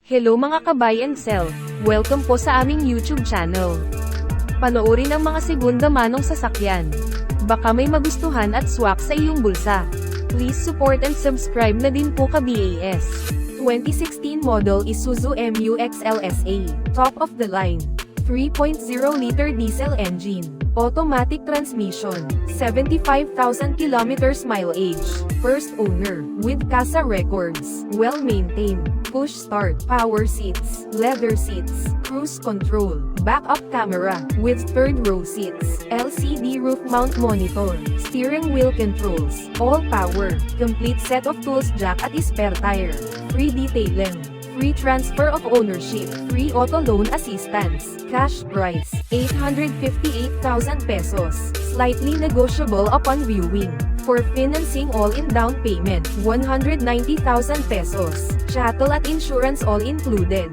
Hello mga ka-buy and sell, welcome po sa aming YouTube channel. Panoorin ang mga segunda manong sasakyan. Baka may magustuhan at swak sa iyong bulsa. Please support and subscribe na din po ka-BAS. 2016 model Isuzu MU-X LSA, top of the line. 3.0-liter diesel engine, automatic transmission, 75,000 kilometers mileage, first owner, with CASA records, well-maintained, push start, power seats, leather seats, cruise control, backup camera, with third row seats, LCD roof mount monitor, steering wheel controls, all power, complete set of tools jack at spare tire, free detailing, free transfer of ownership, free auto loan assistance, cash price, 858,000 pesos, slightly negotiable upon viewing. For financing all-in down payment, 190,000 pesos, chattel at insurance all included.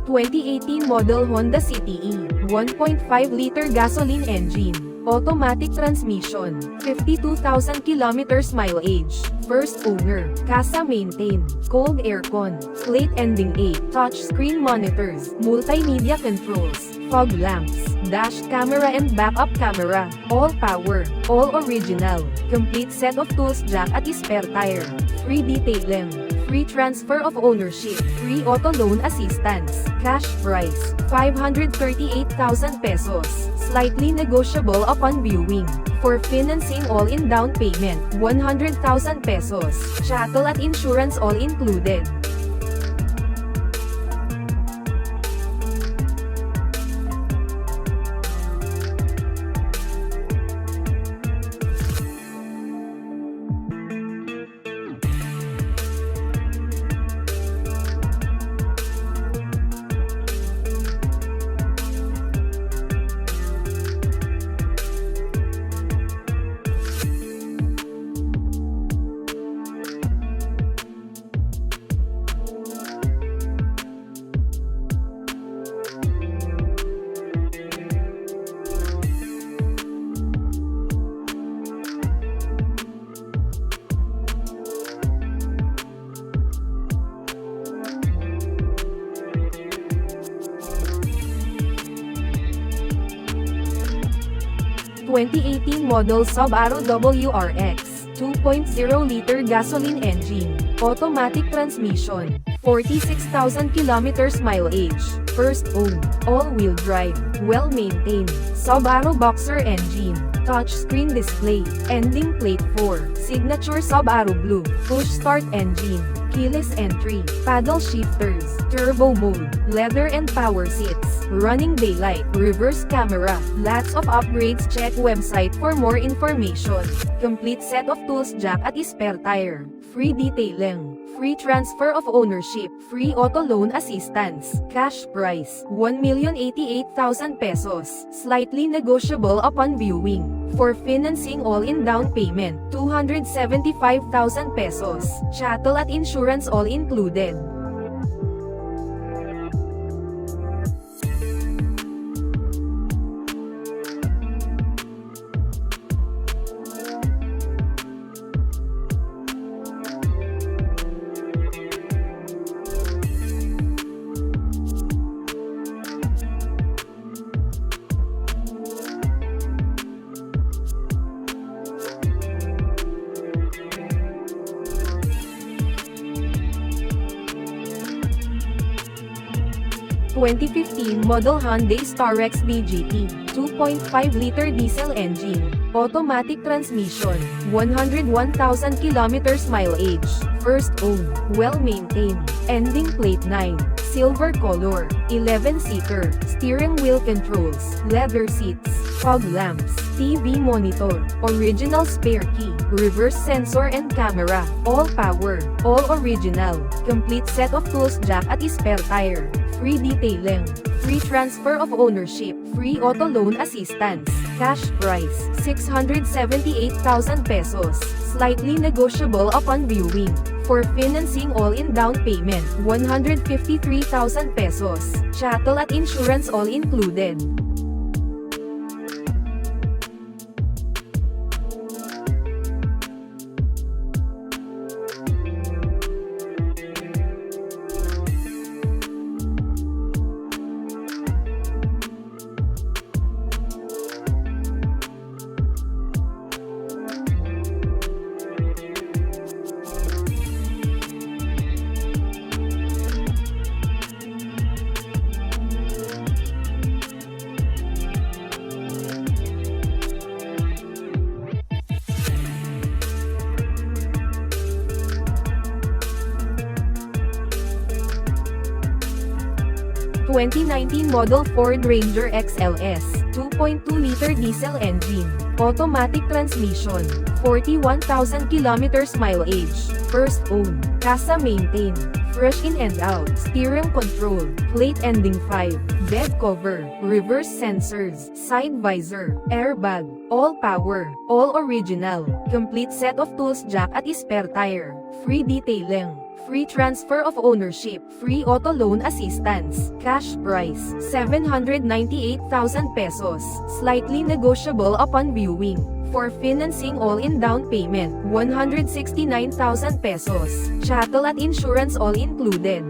(2018 model Honda CTE, 1.5-liter gasoline engine, automatic transmission, 52,000 kilometers mileage, first owner, CASA maintained, cold aircon, plate ending 8, touchscreen monitors, multimedia controls, fog lamps, dash camera and backup camera, all power, all original, complete set of tools jack at spare tire, free detailing, free transfer of ownership, free auto loan assistance, cash price, 538,000 pesos, slightly negotiable upon viewing. For financing all-in down payment, 100,000 pesos, chattel at insurance all included. (2018 model Subaru WRX, 2.0-liter gasoline engine, automatic transmission, 46,000 kilometers mileage, first owned, all-wheel drive, well-maintained, Subaru Boxer engine, touchscreen display, ending plate 4, signature Subaru blue, push start engine, keyless entry, paddle shifters, turbo mode, leather and power seats, running daylight, reverse camera, lots of upgrades. Check website for more information. Complete set of tools jack at spare tire, free detailing, free transfer of ownership, free auto loan assistance, cash price, 1,088,000 pesos, slightly negotiable upon viewing. For financing all-in down payment, 275,000 pesos, chattel at insurance all included. 2015 model Hyundai Starex BGT, 2.5-liter diesel engine, automatic transmission, 101,000 kilometers mileage, first owned, well-maintained, ending plate 9, silver color, 11-seater, steering wheel controls, leather seats, fog lamps, TV monitor, original spare key, reverse sensor and camera, all power, all original, complete set of tools jack at spare tire, free detailing, free transfer of ownership, free auto loan assistance, cash price, 678,000 pesos, slightly negotiable upon viewing. For financing all-in down payment, 153,000 pesos, chattel at insurance all included. (2019 model Ford Ranger XLS, 2.2-liter diesel engine, automatic transmission, 41,000 kilometers mileage, first owned, casa maintained, fresh in and out, steering control, plate ending 5, bed cover, reverse sensors, side visor, airbag, all power, all original, complete set of tools jack at spare tire, free detailing, free transfer of ownership, free auto loan assistance, cash price, 798,000 pesos, slightly negotiable upon viewing. For financing all-in down payment, 169,000 pesos, chattel at insurance all included.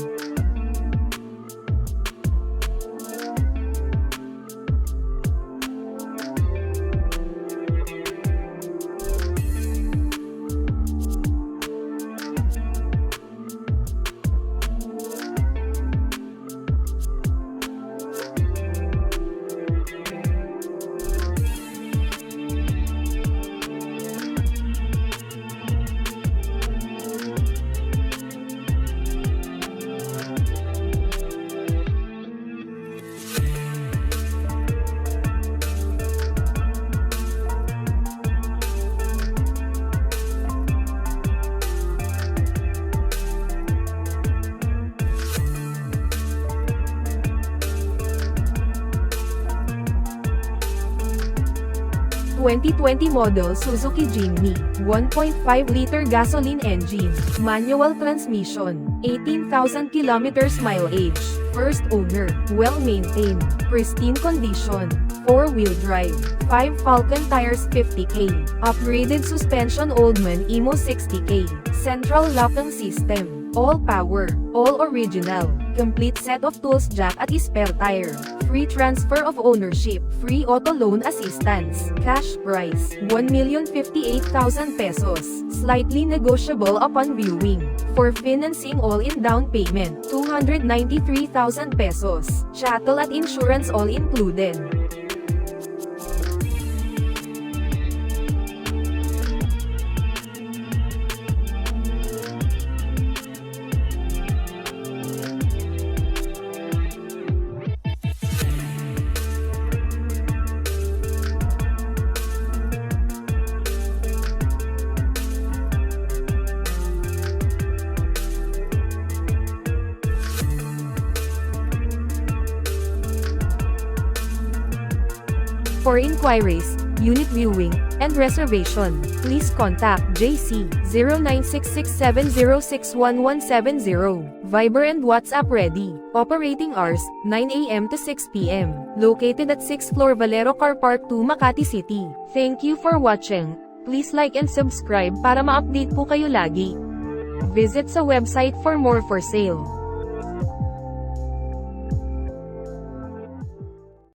(2020 model Suzuki Jimny, 1.5-liter gasoline engine, manual transmission, 18,000 kilometers mileage, first owner, well-maintained, pristine condition, 4-wheel drive, 5 Falcon tires 50K, upgraded suspension Oldman Emo 60K, central locking system, all power, all original, complete set of tools jack at spare tire, free transfer of ownership, free auto loan assistance, cash price, 1,058,000 pesos, slightly negotiable upon viewing. For financing all-in down payment, 293,000 pesos, chattel at insurance all included. For inquiries, unit viewing, and reservation, please contact JC 096670611170. Viber and WhatsApp ready. Operating hours, 9 a.m. to 6 p.m. Located at 6th floor Valero Car Park 2 Makati City. Thank you for watching. Please like and subscribe para ma-update po kayo lagi. Visit sa website for more for sale.